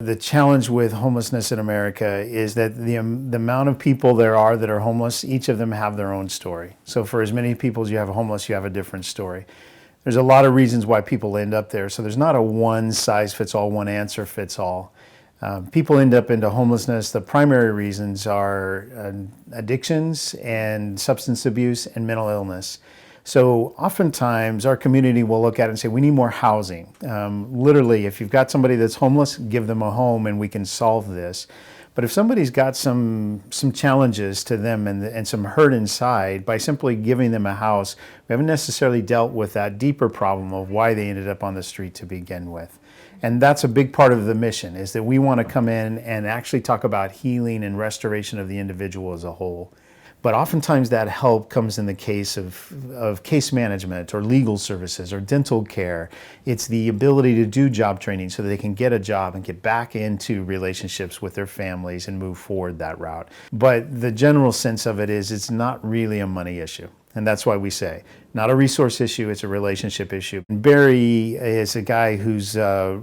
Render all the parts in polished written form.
The challenge with homelessness in America is that the amount of people there are that are homeless, each of them have their own story. So for as many people as you have homeless, you have a different story. There's a lot of reasons why people end up there. So there's not a one size fits all, one answer fits all. People end up into homelessness. The primary reasons are addictions and substance abuse and mental illness. So oftentimes our community will look at it and say, we need more housing. Literally, if you've got somebody that's homeless, give them a home and we can solve this. But if somebody's got some challenges to them and some hurt inside, by simply giving them a house, we haven't necessarily dealt with that deeper problem of why they ended up on the street to begin with. And that's a big part of the mission, is that we want to come in and actually talk about healing and restoration of the individual as a whole. But oftentimes that help comes in the case of case management or legal services or dental care. It's the ability to do job training so that they can get a job and get back into relationships with their families and move forward that route. But the general sense of it is it's not really a money issue. And that's why we say, not a resource issue, it's a relationship issue. Barry is a guy who's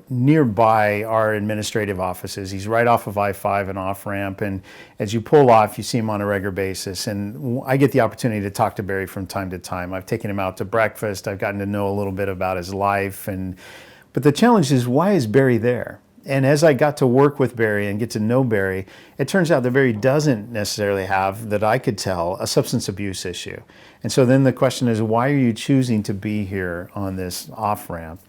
nearby our administrative offices. He's right off of I-5 and off-ramp. And as you pull off, you see him on a regular basis. And I get the opportunity to talk to Barry from time to time. I've taken him out to breakfast. I've gotten to know a little bit about his life. But the challenge is, why is Barry there? And as I got to work with Barry and get to know Barry, it turns out that Barry doesn't necessarily have, that I could tell, a substance abuse issue. And so then the question is, why are you choosing to be here on this off-ramp?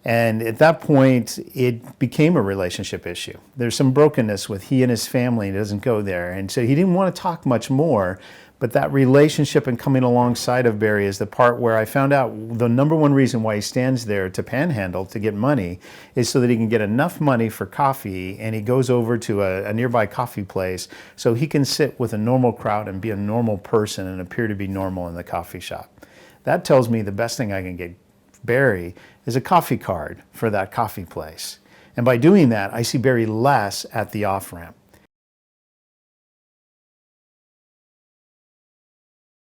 And at that point, it became a relationship issue. There's some brokenness with he and his family. It doesn't go there. And so he didn't want to talk much more. But that relationship and coming alongside of Barry is the part where I found out the number one reason why he stands there to panhandle to get money is so that he can get enough money for coffee, and he goes over to a nearby coffee place so he can sit with a normal crowd and be a normal person and appear to be normal in the coffee shop. That tells me the best thing I can get Barry is a coffee card for that coffee place. And by doing that, I see Barry less at the off-ramp.